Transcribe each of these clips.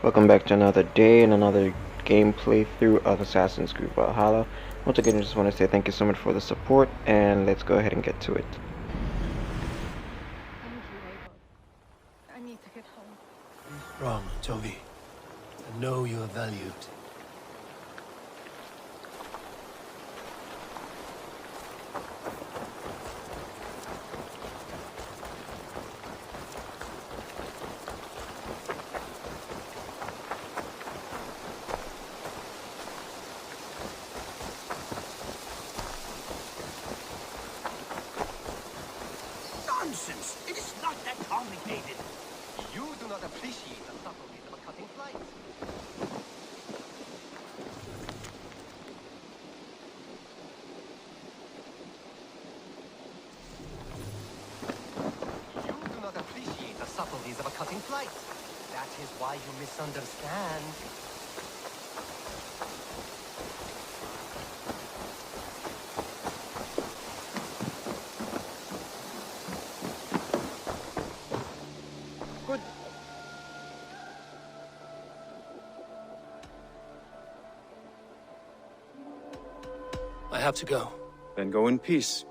Welcome back to another day and another gameplay through of Assassin's Creed Valhalla. Once again, I just want to say thank you so much for the support, and let's go ahead and get to it. Thank you, Eivor. I need to get home. Wrong, Toby. I know you are valued. Nonsense! It is not that complicated. You do not appreciate the subtleties of a cutting flight. You do not appreciate the subtleties of a cutting flight. That is why you misunderstand. Good. I have to go. Then go in peace.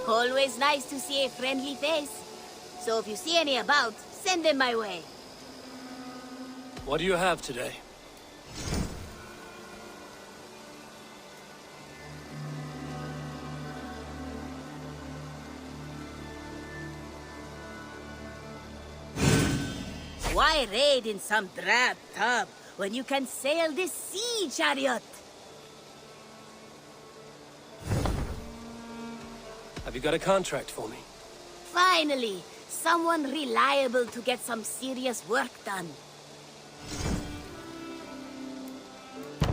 Always nice to see a friendly face. So if you see any about, send them my way. What do you have today? Why raid in some drab tub when you can sail this sea chariot? Have you got a contract for me? Finally, someone reliable to get some serious work done.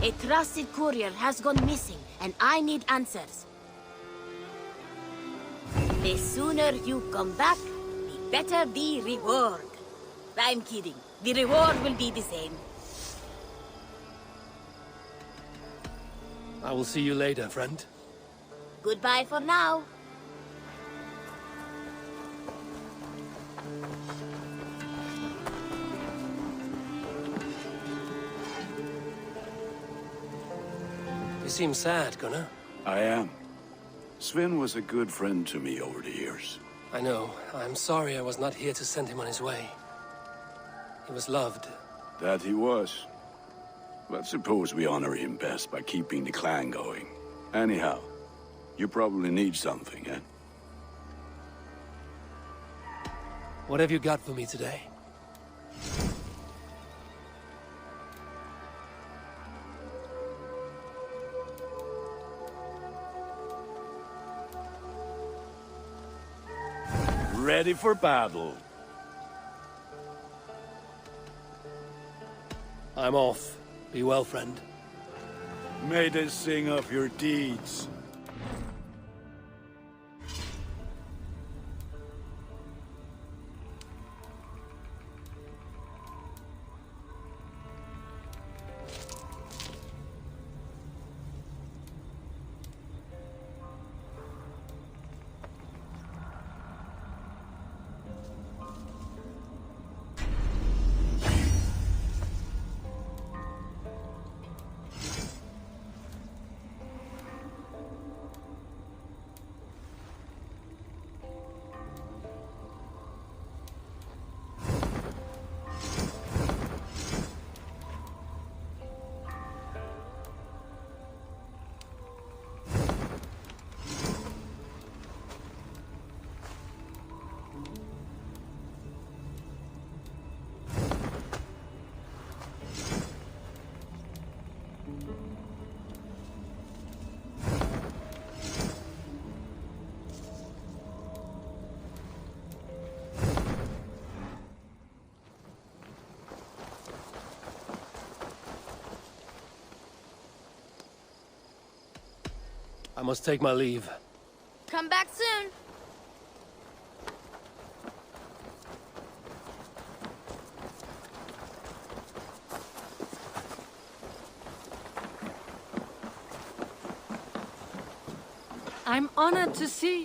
A trusted courier has gone missing, and I need answers. The sooner you come back, the better the reward. I'm kidding. The reward will be the same. I will see you later, friend. Goodbye for now. You seem sad, Gunnar. I am. Sven was a good friend to me over the years. I know. I'm sorry I was not here to send him on his way. He was loved. That he was. But suppose we honor him best by keeping the clan going. Anyhow, you probably need something, eh? What have you got for me today? Ready for battle. I'm off. Be well, friend. May they sing of your deeds. I must take my leave. Come back soon. I'm honored to see.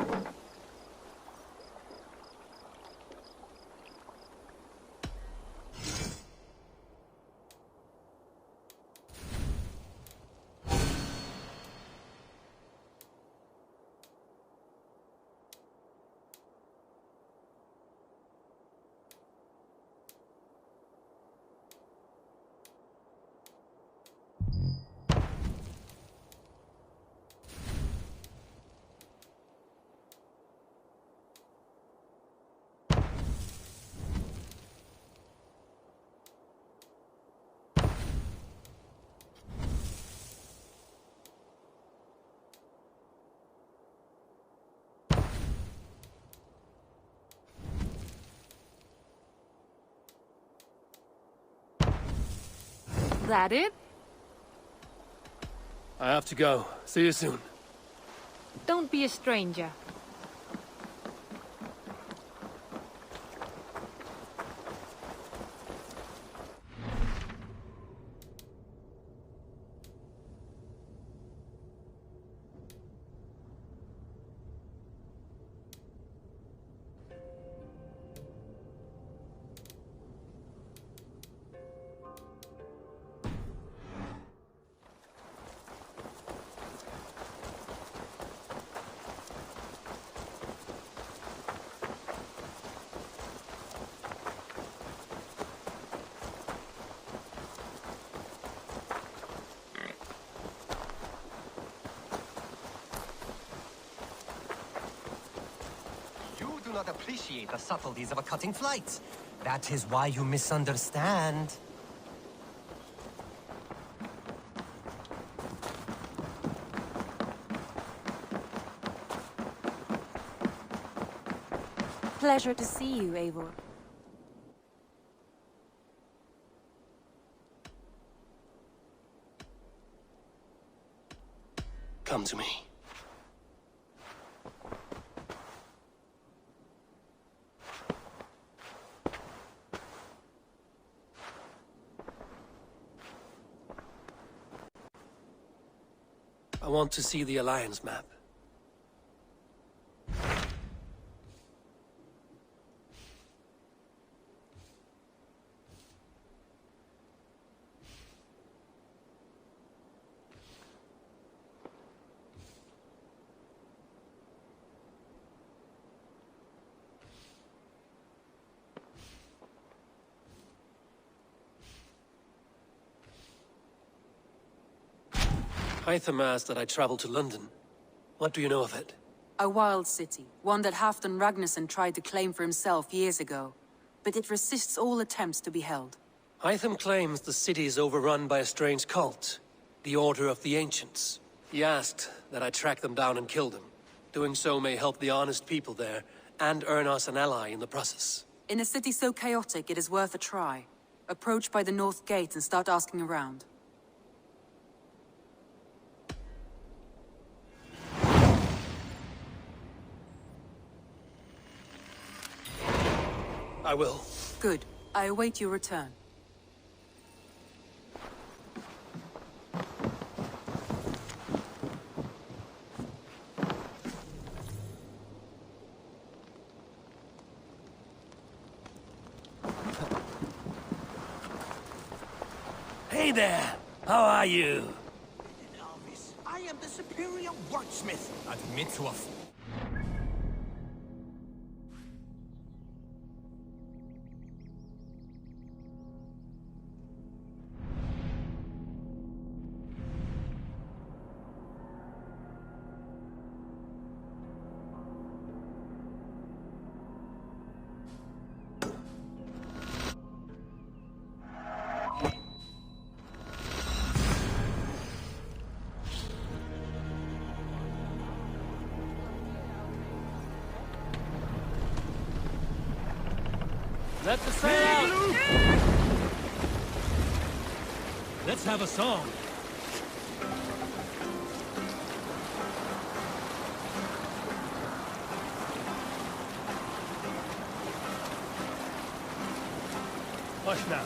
That it? I have to go. See you soon. Don't be a stranger. You do not appreciate the subtleties of a cutting flight. That is why you misunderstand. Pleasure to see you, Eivor. Come to me. I want to see the Alliance map. Hytham asked that I travel to London. What do you know of it? A wild city, one that Halfdan Ragnarsson tried to claim for himself years ago. But it resists all attempts to be held. Hytham claims the city is overrun by a strange cult, the Order of the Ancients. He asked that I track them down and kill them. Doing so may help the honest people there, and earn us an ally in the process. In a city so chaotic, it is worth a try. Approach by the North Gate and start asking around. I will. Good. I await your return. Hey there! How are you? Elvis, I am the superior wordsmith. Admit to a Let the sail out! Let's have a song. Hush now.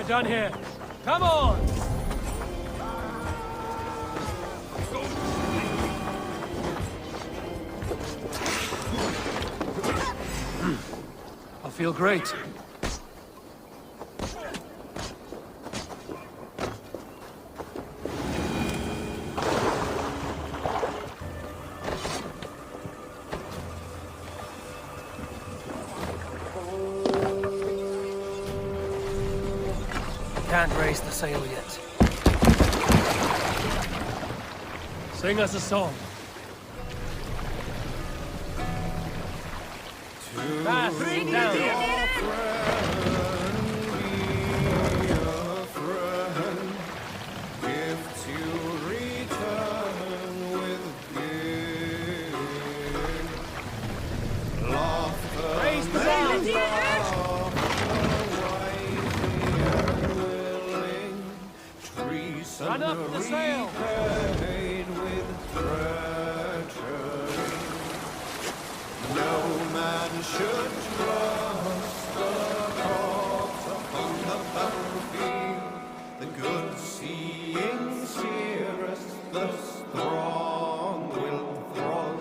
done here. Come on! I feel great. Can't raise the sail yet. Sing us a song. Fast, down. Raise the sail. Run up the sail! No man should cross the corpse upon the battlefield. The good seeing seereth, the strong will thrall.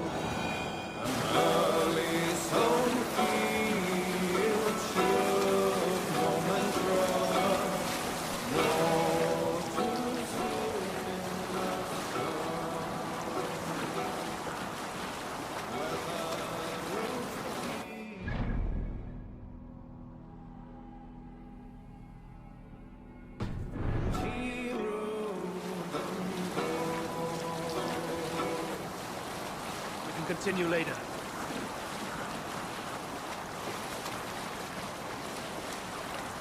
An early sown field should no man trust, nor to Continue later.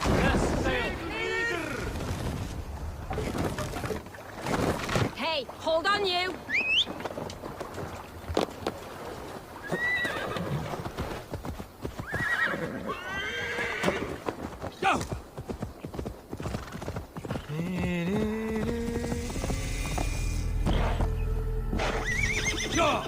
Yes, sail! Hey, hold on you! Go! Go!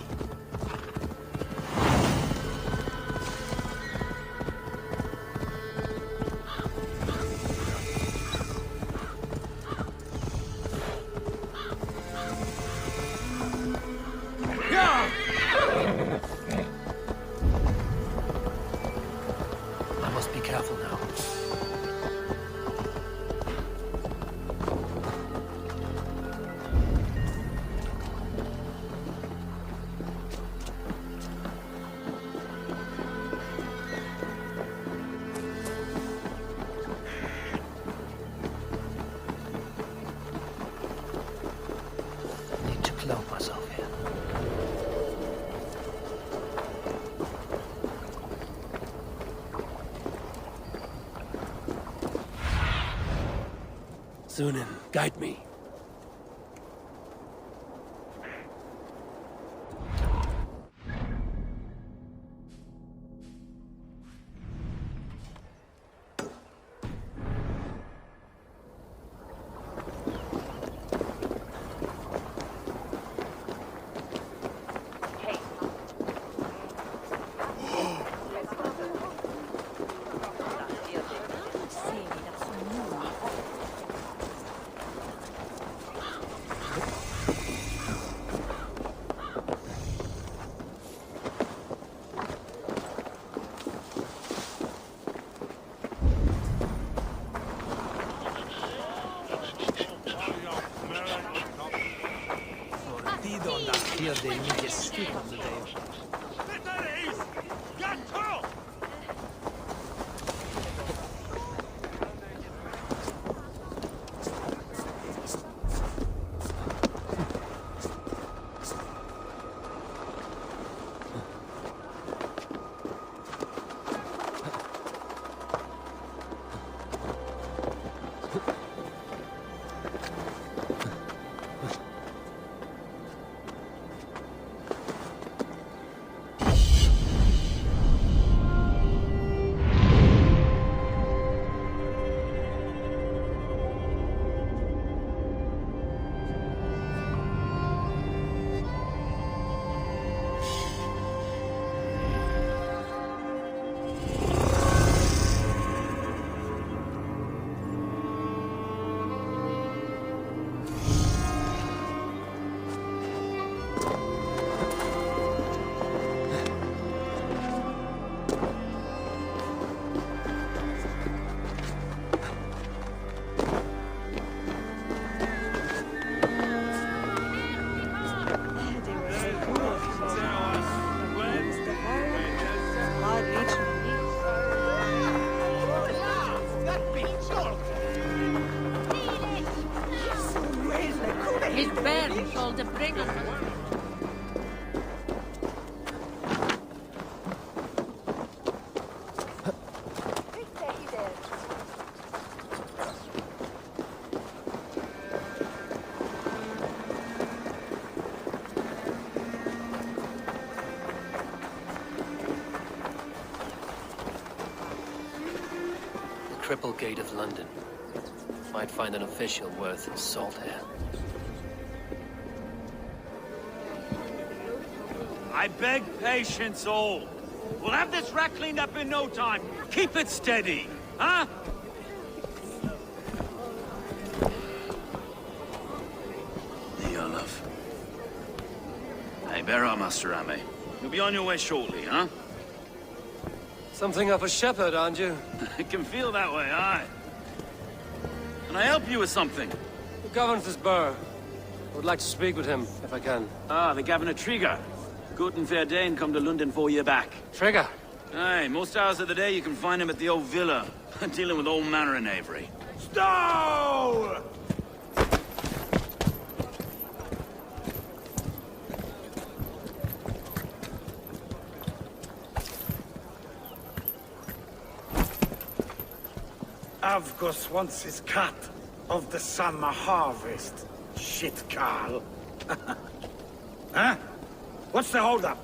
I must be careful now. Need to cloak myself here. Sunan, guide me. Cripplegate of London. Might find an official worth his salt here. I beg patience, all. We'll have this wreck cleaned up in no time. Keep it steady, huh? Here you are, love. Hey, bear up, Master Ame. You'll be on your way shortly, huh? Something of a shepherd, aren't you? It can feel that way, aye. Can I help you with something? Who governs this burgh? I would like to speak with him, if I can. Ah, the Governor Trigger. Good and fair Dane come to London 4 year back. Trigger! Aye, most hours of the day you can find him at the old villa, dealing with all manner in Avery. Stow! Avgus wants his cut of the summer harvest. Shit, Carl. Huh? What's the holdup?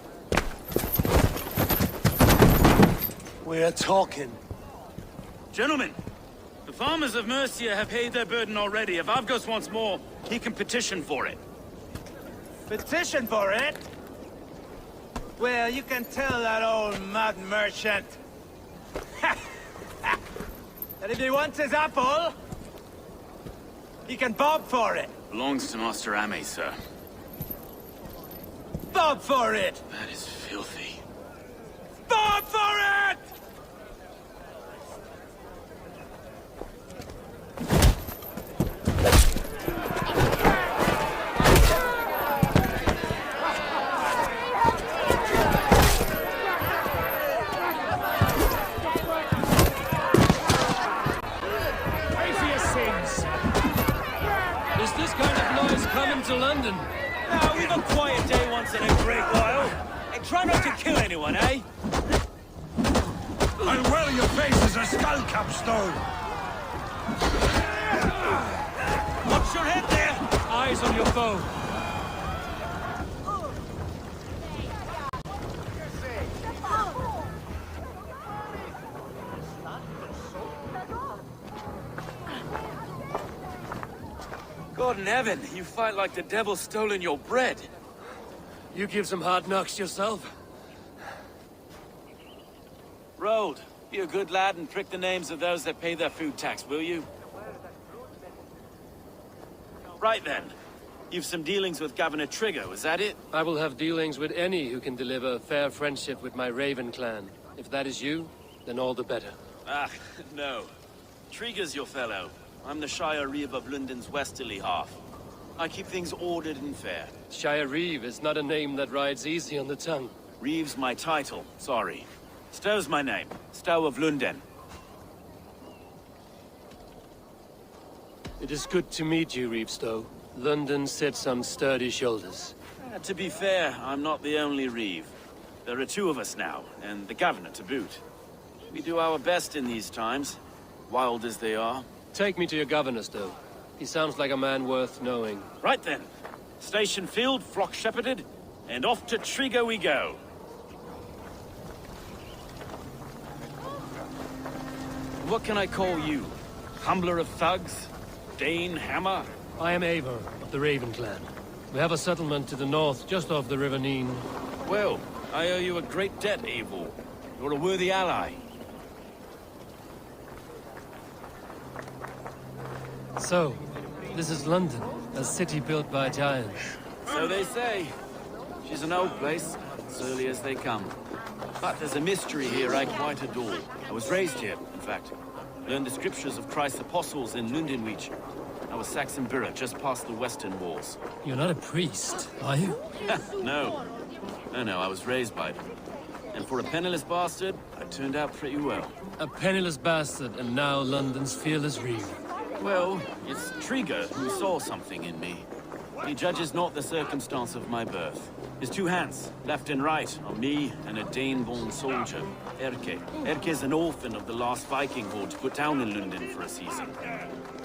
We're talking. Gentlemen, the farmers of Mercia have paid their burden already. If Avgus wants more, he can petition for it. Petition for it? Well, you can tell that old mud merchant. And if he wants his apple, he can bob for it. Belongs to Master Ame, sir. Bob for it! That is filthy. Bob for it! Is this kind of noise coming to London? Now, we've a quiet day once in a great while. And try not to kill anyone, eh? I'll well your face as a skull capstone. Watch your head there! Eyes on your foe. God in heaven, you fight like the devil's stolen your bread. You give some hard knocks yourself. Rold, be a good lad and prick the names of those that pay their food tax, will you? Right then. You've some dealings with Governor Trigger, was that it? I will have dealings with any who can deliver fair friendship with my Raven clan. If that is you, then all the better. Ah, no. Trigger's your fellow. I'm the Shire Reeve of London's westerly half. I keep things ordered and fair. Shire Reeve is not a name that rides easy on the tongue. Reeve's my title, sorry. Stow's my name. Stow of London. It is good to meet you, Reevestow. London sits on sturdy shoulders. To be fair, I'm not the only Reeve. There are two of us now, and the Governor to boot. We do our best in these times, wild as they are. Take me to your governor, Stow. He sounds like a man worth knowing. Right then. Station filled, flock shepherded, and off to Trigger we go. What can I call you? Humbler of thugs? Dane Hammer? I am Eivor, of the Raven clan. We have a settlement to the north, just off the River Neen. Well, I owe you a great debt, Eivor. You're a worthy ally. So, this is London, a city built by giants. So they say. She's an old place, as early as they come. But there's a mystery here I quite adore. I was raised here, in fact. Learned the scriptures of Christ's apostles in Lundenwich. I was Saxon Borough, just past the western walls. You're not a priest, are you? No. No, I was raised by them. And for a penniless bastard, I turned out pretty well. A penniless bastard, and now London's fearless Reeve. Well, it's Trigger who saw something in me. He judges not the circumstance of my birth. His two hands, left and right, are me and a Dane-born soldier, Erke. Erke's an orphan of the last Viking horde put down in London for a season.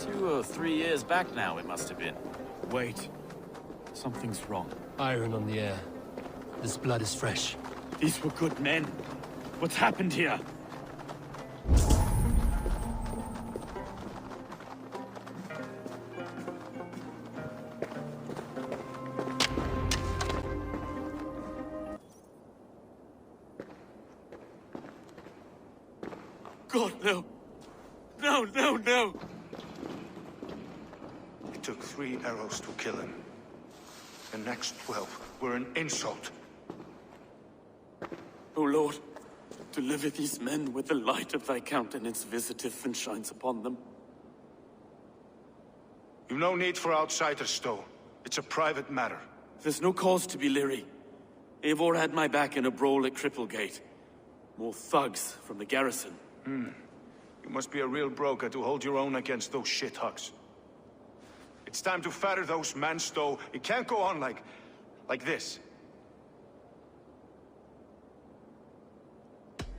2 or 3 years back now, it must have been. Wait. Something's wrong. Iron on the air. This blood is fresh. These were good men. What's happened here? God, no. No, no, no! It took 3 arrows to kill him. The next 12 were an insult. O Lord, deliver these men with the light of thy countenance visiteth and shines upon them. You've no need for outsiders, Stowe. It's a private matter. There's no cause to be leery. Eivor had my back in a brawl at Cripplegate. More thugs from the garrison. You must be a real broker to hold your own against those shithugs. It's time to fetter those men, Stowe. It can't go on like this.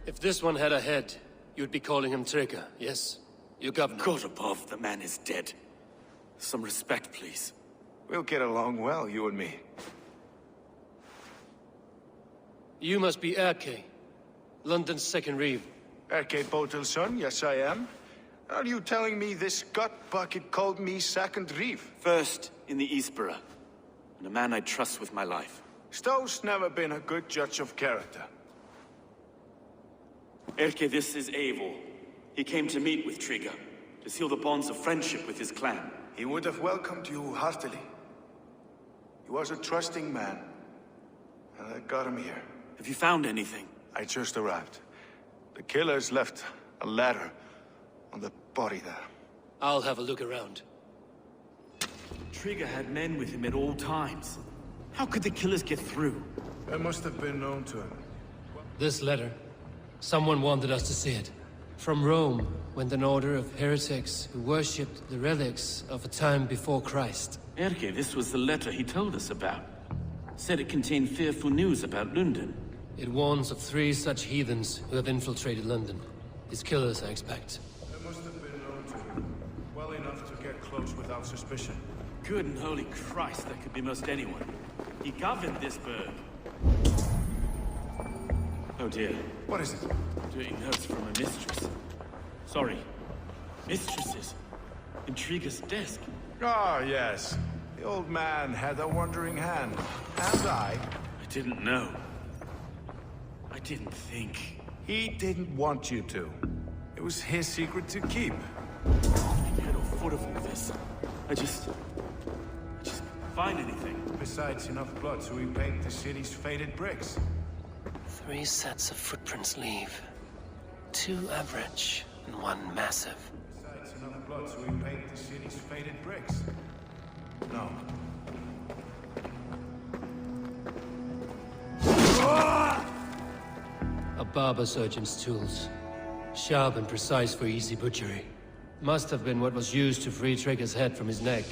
If this one had a head, you'd be calling him Trigger, yes? Your governor. God above, the man is dead. Some respect, please. We'll get along well, you and me. You must be Erke, London's second reeve. Erke Botelson, yes I am. Are you telling me this gut bucket called me second reeve? First in the Eastborough, and a man I trust with my life. Stowe's never been a good judge of character. Erke, this is Eivor. He came to meet with Trigger, to seal the bonds of friendship with his clan. He would have welcomed you heartily. He was a trusting man, and I got him here. Have you found anything? I just arrived. The killers left a ladder on the body there. I'll have a look around. Trigger had men with him at all times. How could the killers get through? They must have been known to him. This letter. Someone wanted us to see it. From Rome went an order of heretics who worshipped the relics of a time before Christ. Erke, this was the letter he told us about. Said it contained fearful news about London. It warns of 3 such heathens who have infiltrated London. His killers, I expect. They must have been known to him. Well enough to get close without suspicion. Good and holy Christ, that could be most anyone. He governed this burg. Oh dear. What is it? Dirty notes from a mistress. Sorry. Mistresses. In Trigger's desk. Ah, yes. The old man had a wandering hand. And I didn't know. I didn't think. He didn't want you to. It was his secret to keep. I had no foot of all this. I just find anything. Besides enough blood so we paint the city's faded bricks. 3 sets of footprints leave. 2 average and 1 massive. Besides enough blood so we paint the city's faded bricks. No. A barber surgeon's tools. Sharp and precise for easy butchery. Must have been what was used to free Trigger's head from his neck.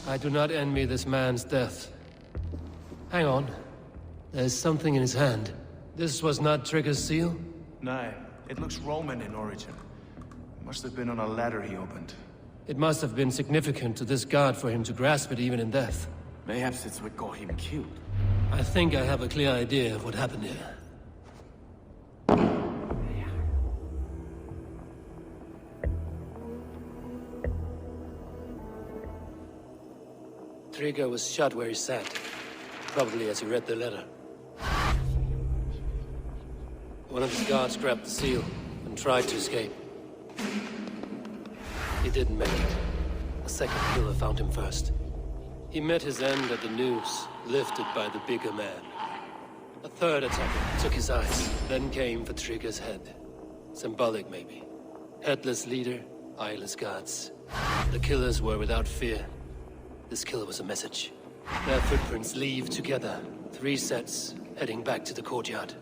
I do not envy this man's death. Hang on. There's something in his hand. This was not Trigger's seal? No, it looks Roman in origin. Must have been on a ladder he opened. It must have been significant to this god for him to grasp it even in death. Perhaps it's what got him killed. I think I have a clear idea of what happened here. Trigger was shot where he sat, probably as he read the letter. One of his guards grabbed the seal and tried to escape. He didn't make it. A second killer found him first. He met his end at the noose, lifted by the bigger man. A third attacker took his eyes, then came for Trigger's head. Symbolic, maybe. Headless leader, eyeless guards. The killers were without fear. This kill was a message. Their footprints leave together. 3 sets, heading back to the courtyard.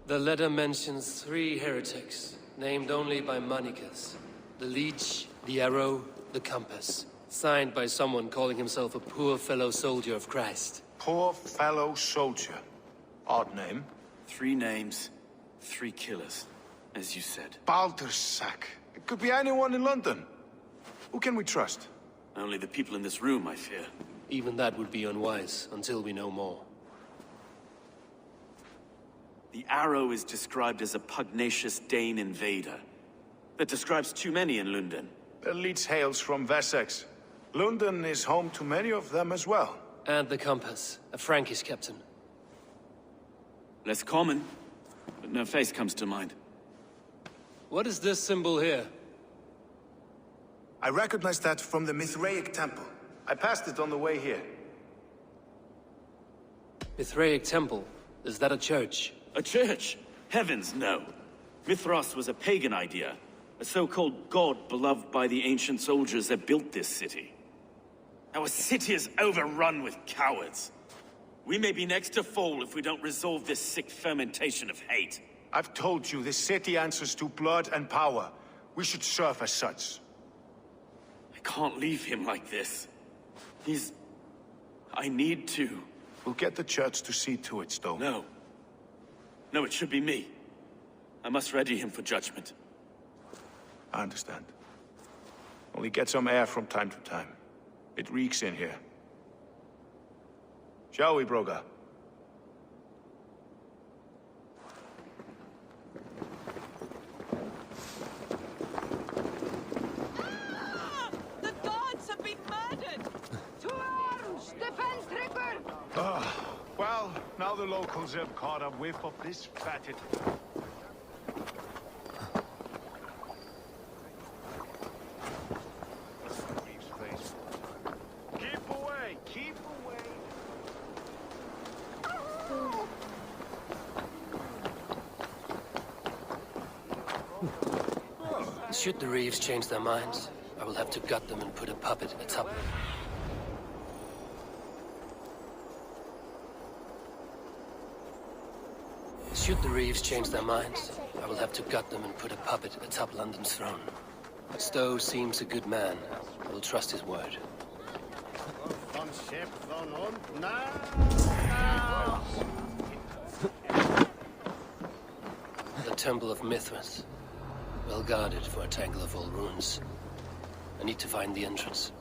The letter mentions 3 heretics, named only by monikers. The Leech, the Arrow, the Compass. Signed by someone calling himself a poor fellow soldier of Christ. Poor fellow soldier. Odd name. 3 names, 3 killers, as you said. Baldersack. It could be anyone in London. Who can we trust? Only the people in this room, I fear. Even that would be unwise, until we know more. The Arrow is described as a pugnacious Dane invader. That describes too many in London. The Leech hails from Wessex. London is home to many of them as well. And the Compass, a Frankish captain. Less common, but no face comes to mind. What is this symbol here? I recognize that from the Mithraic temple. I passed it on the way here. Mithraic temple? Is that a church? A church? Heavens, no. Mithras was a pagan idea. A so-called god beloved by the ancient soldiers that built this city. Our city is overrun with cowards. We may be next to fall if we don't resolve this sick fermentation of hate. I've told you, this city answers to blood and power. We should serve as such. I can't leave him like this. I need to. We'll get the church to see to it, Stowe. No. No, it should be me. I must ready him for judgment. I understand. Only get some air from time to time. It reeks in here. Shall we, Broga? The gods have been murdered! To arms! Defend Trigger! Well, now the locals have caught a whiff of this fatted... Keep away! Keep away! Should the Reeves change their minds, I will have to gut them and put a puppet atop them. Should the Reeves change their minds, I will have to gut them and put a puppet atop London's throne. But Stowe seems a good man. I will trust his word. The Temple of Mithras. Well guarded for a tangle of old ruins. I need to find the entrance.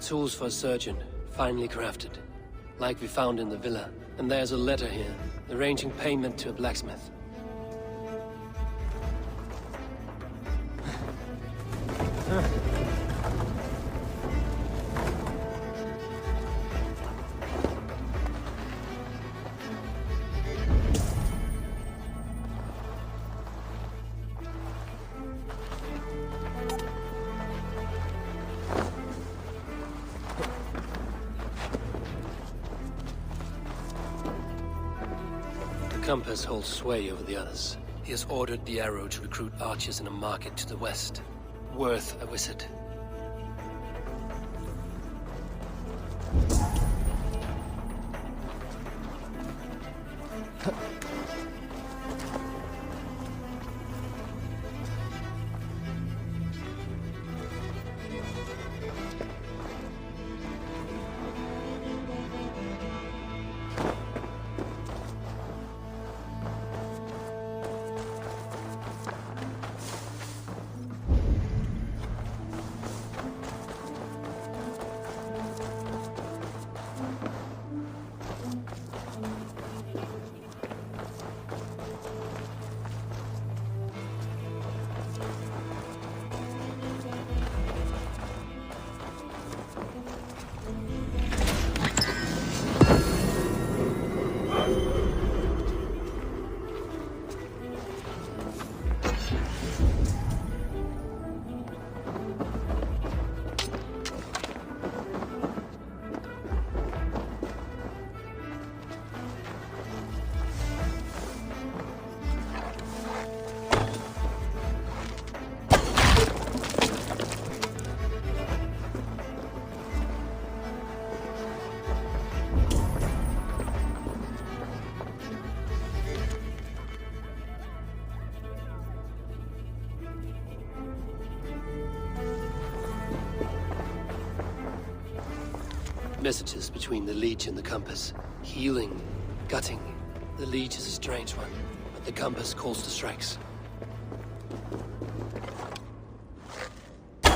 Tools for a surgeon, finely crafted. Like we found in the villa. And there's a letter here, arranging payment to a blacksmith. The compass holds sway over the others. He has ordered the arrow to recruit archers in a market to the west. Worth a visit. Messages between the Leech and the Compass. Healing, gutting. The Leech is a strange one, but the Compass calls to strikes. I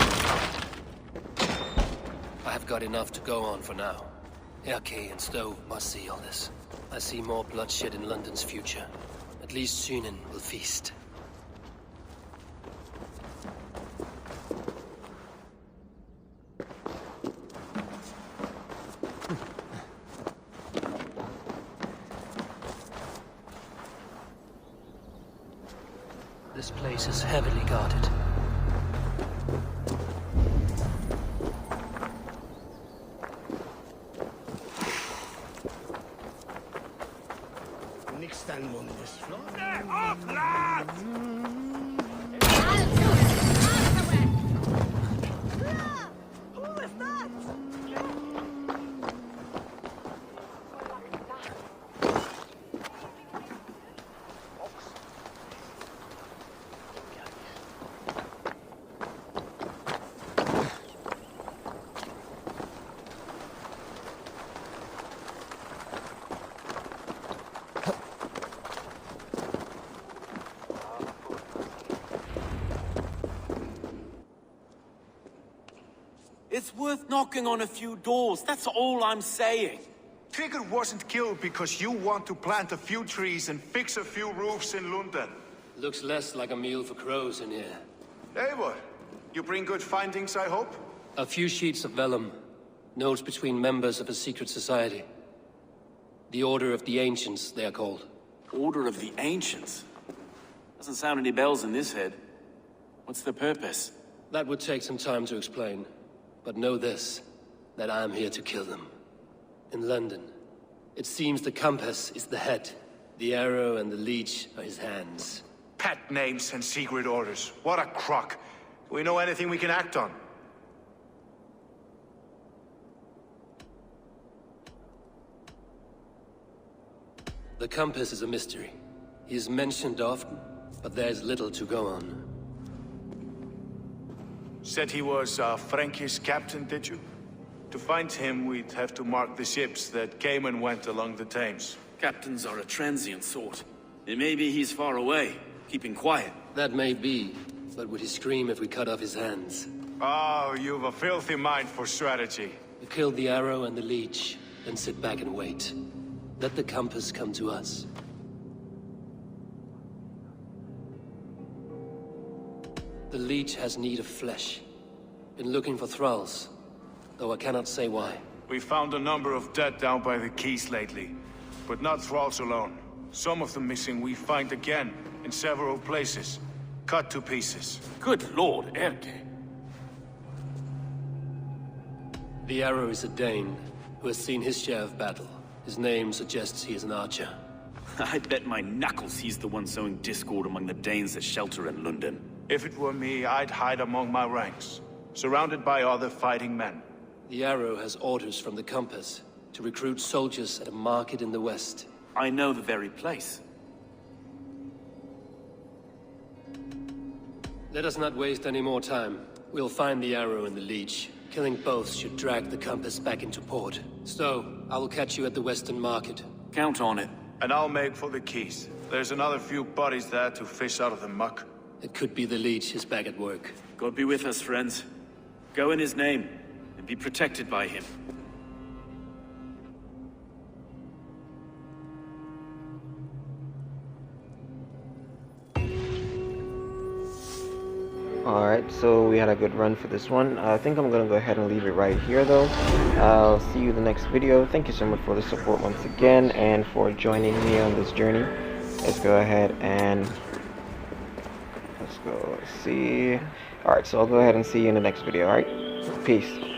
have got enough to go on for now. Erke and Stove must see all this. I see more bloodshed in London's future. At least Sunan will feast. This place is heavily guarded. It's worth knocking on a few doors, that's all I'm saying. Trigger wasn't killed because you want to plant a few trees and fix a few roofs in London. Looks less like a meal for crows in here. Eivor, you bring good findings, I hope? A few sheets of vellum. Notes between members of a secret society. The Order of the Ancients, they are called. Order of the Ancients? Doesn't sound any bells in this head. What's the purpose? That would take some time to explain. But know this, that I am here to kill them. In London, it seems the compass is the head. The arrow and the leech are his hands. Pet names and secret orders. What a crock. Do we know anything we can act on? The compass is a mystery. He is mentioned often, but there's little to go on. Said he was a Frankish captain, did you? To find him, we'd have to mark the ships that came and went along the Thames. Captains are a transient sort. It may be he's far away, keeping quiet. That may be, but would he scream if we cut off his hands? Oh, you've a filthy mind for strategy. We kill the arrow and the leech, then sit back and wait. Let the compass come to us. The leech has need of flesh. Been looking for thralls, though I cannot say why. We found a number of dead down by the quays lately, but not thralls alone. Some of the missing we find again, in several places, cut to pieces. Good lord, Erke. The arrow is a Dane, who has seen his share of battle. His name suggests he is an archer. I bet my knuckles he's the one sowing discord among the Danes that shelter in London. If it were me, I'd hide among my ranks, surrounded by other fighting men. The arrow has orders from the compass to recruit soldiers at a market in the west. I know the very place. Let us not waste any more time. We'll find the arrow and the leech. Killing both should drag the compass back into port. So, I will catch you at the western market. Count on it. And I'll make for the quays. There's another few bodies there to fish out of the muck. It could be the leech is back at work. God be with us, friends. Go in his name, and be protected by him. Alright, so we had a good run for this one. I think I'm gonna go ahead and leave it right here though. I'll see you in the next video. Thank you so much for the support once again and for joining me on this journey. Let's go ahead and let's go see. Alright, so I'll go ahead and see you in the next video. Alright, peace.